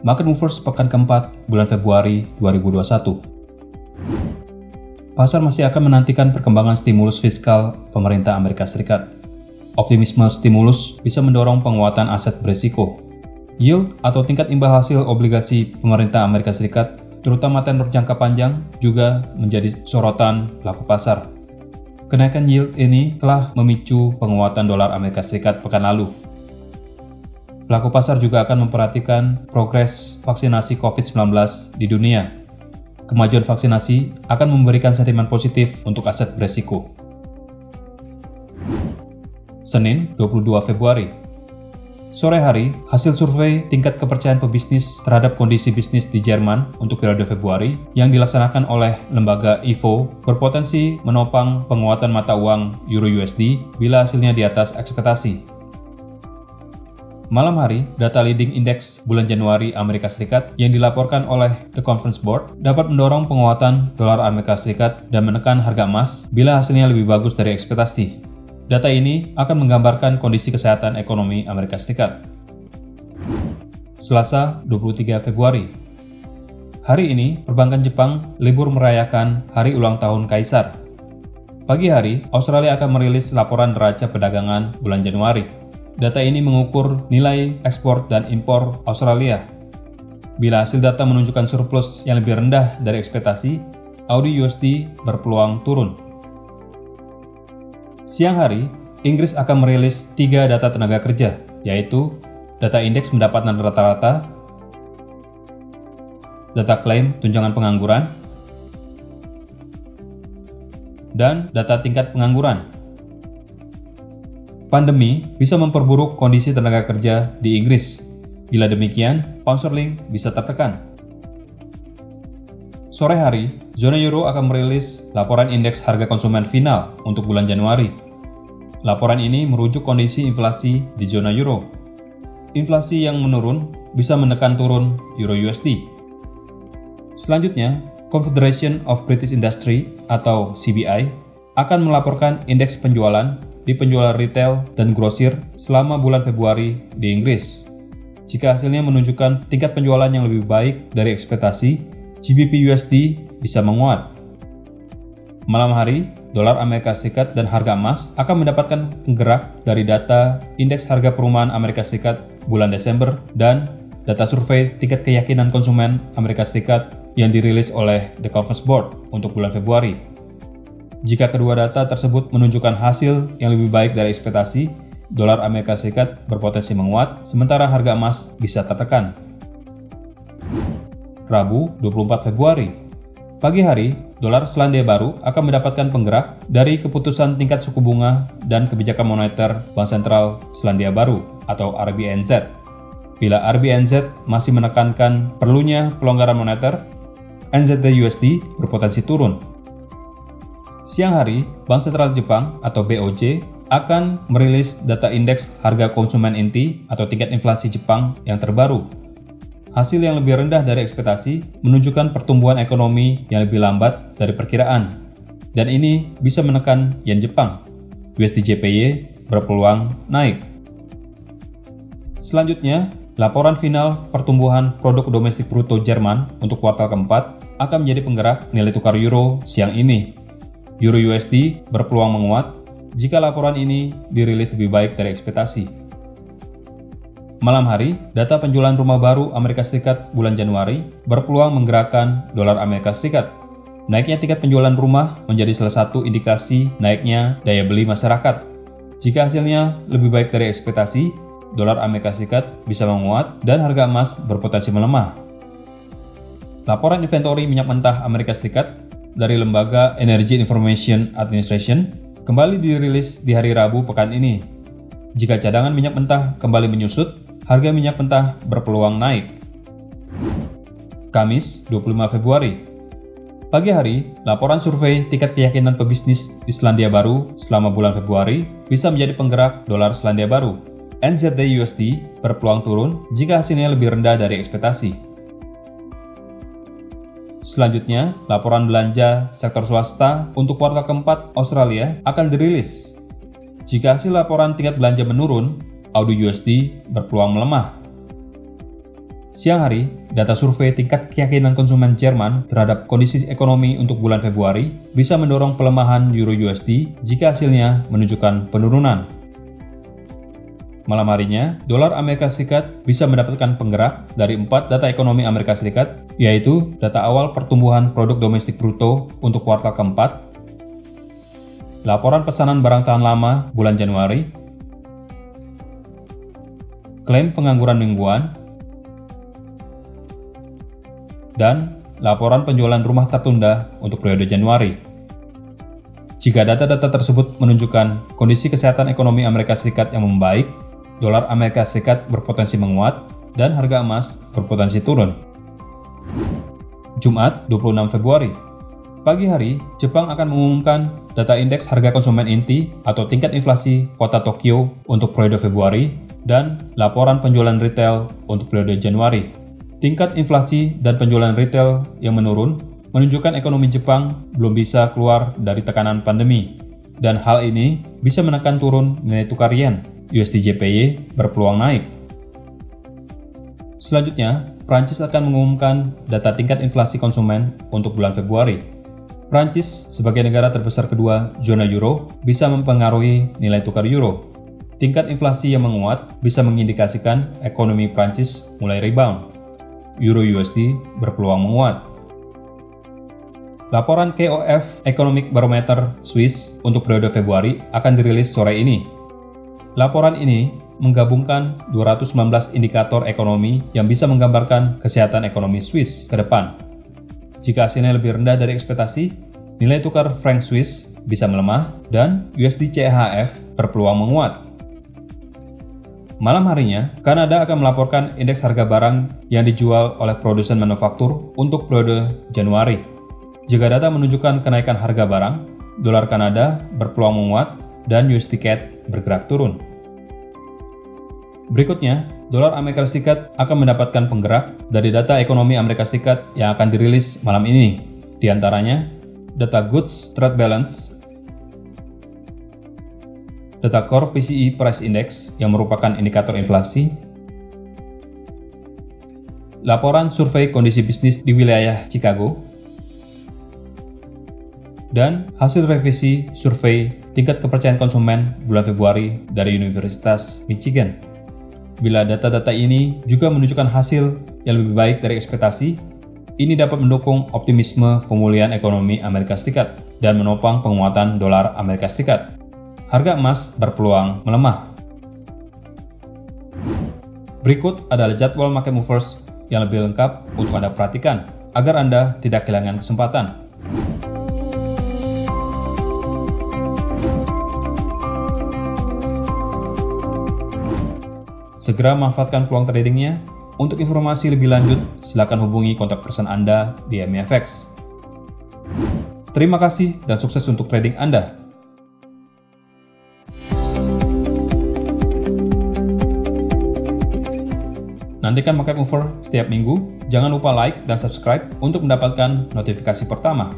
Market Movers pekan keempat bulan Februari 2021. Pasar masih akan menantikan perkembangan stimulus fiskal pemerintah Amerika Serikat. Optimisme stimulus bisa mendorong penguatan aset berisiko. Yield atau tingkat imbal hasil obligasi pemerintah Amerika Serikat, terutama tenor jangka panjang, juga menjadi sorotan pelaku pasar. Kenaikan yield ini telah memicu penguatan dolar Amerika Serikat pekan lalu. Pelaku pasar juga akan memperhatikan progres vaksinasi COVID-19 di dunia. Kemajuan vaksinasi akan memberikan sentimen positif untuk aset berisiko. Senin, 22 Februari. Sore hari, hasil survei tingkat kepercayaan pebisnis terhadap kondisi bisnis di Jerman untuk periode Februari yang dilaksanakan oleh lembaga Ifo berpotensi menopang penguatan mata uang Euro USD bila hasilnya di atas ekspektasi. Malam hari, data leading index bulan Januari Amerika Serikat yang dilaporkan oleh The Conference Board dapat mendorong penguatan dolar Amerika Serikat dan menekan harga emas bila hasilnya lebih bagus dari ekspektasi. Data ini akan menggambarkan kondisi kesehatan ekonomi Amerika Serikat. Selasa, 23 Februari. Hari ini, perbankan Jepang libur merayakan Hari Ulang Tahun Kaisar. Pagi hari, Australia akan merilis laporan neraca perdagangan bulan Januari. Data ini mengukur nilai ekspor dan impor Australia. Bila hasil data menunjukkan surplus yang lebih rendah dari ekspektasi, AUD USD berpeluang turun. Siang hari, Inggris akan merilis 3 data tenaga kerja, yaitu data indeks pendapatan rata-rata, data klaim tunjangan pengangguran, dan data tingkat pengangguran. Pandemi bisa memperburuk kondisi tenaga kerja di Inggris. Bila demikian, pound sterling bisa tertekan. Sore hari, zona euro akan merilis laporan indeks harga konsumen final untuk bulan Januari. Laporan ini merujuk kondisi inflasi di zona euro. Inflasi yang menurun bisa menekan turun Euro USD. Selanjutnya, Confederation of British Industry atau CBI akan melaporkan indeks penjualan di penjualan retail dan grosir selama bulan Februari di Inggris. Jika hasilnya menunjukkan tingkat penjualan yang lebih baik dari ekspektasi, GBP USD bisa menguat. Malam hari, dolar Amerika Serikat dan harga emas akan mendapatkan penggerak dari data indeks harga perumahan Amerika Serikat bulan Desember dan data survei tingkat keyakinan konsumen Amerika Serikat yang dirilis oleh The Conference Board untuk bulan Februari. Jika kedua data tersebut menunjukkan hasil yang lebih baik dari ekspektasi, dolar Amerika Serikat berpotensi menguat, sementara harga emas bisa tertekan. Rabu, 24 Februari. Pagi hari, dolar Selandia Baru akan mendapatkan penggerak dari keputusan tingkat suku bunga dan kebijakan moneter Bank Sentral Selandia Baru atau RBNZ. Bila RBNZ masih menekankan perlunya pelonggaran moneter, NZD-USD berpotensi turun. Siang hari, Bank Sentral Jepang atau BOJ akan merilis data indeks harga konsumen inti atau tingkat inflasi Jepang yang terbaru. Hasil yang lebih rendah dari ekspektasi menunjukkan pertumbuhan ekonomi yang lebih lambat dari perkiraan, dan ini bisa menekan yen Jepang. USD JPY berpeluang naik. Selanjutnya, laporan final pertumbuhan produk domestik bruto Jerman untuk kuartal keempat akan menjadi penggerak nilai tukar euro siang ini. Euro USD berpeluang menguat jika laporan ini dirilis lebih baik dari ekspektasi. Malam hari, data penjualan rumah baru Amerika Serikat bulan Januari berpeluang menggerakkan dolar Amerika Serikat. Naiknya tingkat penjualan rumah menjadi salah satu indikasi naiknya daya beli masyarakat. Jika hasilnya lebih baik dari ekspektasi, dolar Amerika Serikat bisa menguat dan harga emas berpotensi melemah. Laporan inventory minyak mentah Amerika Serikat dari lembaga Energy Information Administration kembali dirilis di hari Rabu pekan ini. Jika cadangan minyak mentah kembali menyusut, harga minyak mentah berpeluang naik. Kamis, 25 Februari. Pagi hari, laporan survei tingkat keyakinan pebisnis di Selandia Baru selama bulan Februari bisa menjadi penggerak dolar Selandia Baru. NZD-USD berpeluang turun jika hasilnya lebih rendah dari ekspektasi. Selanjutnya, laporan belanja sektor swasta untuk kuartal keempat Australia akan dirilis. Jika hasil laporan tingkat belanja menurun, AUD USD berpeluang melemah. Siang hari, data survei tingkat keyakinan konsumen Jerman terhadap kondisi ekonomi untuk bulan Februari bisa mendorong pelemahan Euro USD jika hasilnya menunjukkan penurunan. Malam harinya, dolar Amerika Serikat bisa mendapatkan penggerak dari 4 data ekonomi Amerika Serikat, yaitu data awal pertumbuhan produk domestik bruto untuk kuartal keempat, laporan pesanan barang tahan lama bulan Januari, klaim pengangguran mingguan, dan laporan penjualan rumah tertunda untuk periode Januari. Jika data-data tersebut menunjukkan kondisi kesehatan ekonomi Amerika Serikat yang membaik, dolar Amerika Serikat berpotensi menguat dan harga emas berpotensi turun. Jumat, 26 Februari. Pagi hari, Jepang akan mengumumkan data indeks harga konsumen inti atau tingkat inflasi kota Tokyo untuk periode Februari dan laporan penjualan retail untuk periode Januari. Tingkat inflasi dan penjualan retail yang menurun menunjukkan ekonomi Jepang belum bisa keluar dari tekanan pandemi, dan hal ini bisa menekan turun nilai tukar yen. USD JPY berpeluang naik. Selanjutnya, Prancis akan mengumumkan data tingkat inflasi konsumen untuk bulan Februari. Prancis, sebagai negara terbesar kedua zona euro, bisa mempengaruhi nilai tukar euro. Tingkat inflasi yang menguat bisa mengindikasikan ekonomi Prancis mulai rebound. Euro USD berpeluang menguat. Laporan KOF Economic Barometer Swiss untuk periode Februari akan dirilis sore ini. Laporan ini menggabungkan 219 indikator ekonomi yang bisa menggambarkan kesehatan ekonomi Swiss ke depan. Jika hasilnya lebih rendah dari ekspektasi, nilai tukar franc Swiss bisa melemah dan USD CHF berpeluang menguat. Malam harinya, Kanada akan melaporkan indeks harga barang yang dijual oleh produsen manufaktur untuk periode Januari. Jika data menunjukkan kenaikan harga barang, dolar Kanada berpeluang menguat dan USD CAD bergerak turun. Berikutnya, dolar Amerika Serikat akan mendapatkan penggerak dari data ekonomi Amerika Serikat yang akan dirilis malam ini. Di antaranya, data Goods Trade Balance, data Core PCE Price Index yang merupakan indikator inflasi, laporan survei kondisi bisnis di wilayah Chicago, dan hasil revisi survei tingkat kepercayaan konsumen bulan Februari dari Universitas Michigan. Bila data-data ini juga menunjukkan hasil yang lebih baik dari ekspektasi, ini dapat mendukung optimisme pemulihan ekonomi Amerika Serikat dan menopang penguatan dolar Amerika Serikat. Harga emas berpeluang melemah. Berikut adalah jadwal market movers yang lebih lengkap untuk Anda perhatikan agar Anda tidak kehilangan kesempatan. Segera manfaatkan peluang tradingnya. Untuk informasi lebih lanjut, silakan hubungi kontak person Anda di MEFX. Terima kasih dan sukses untuk trading Anda. Nantikan Market Mover setiap minggu. Jangan lupa like dan subscribe untuk mendapatkan notifikasi pertama.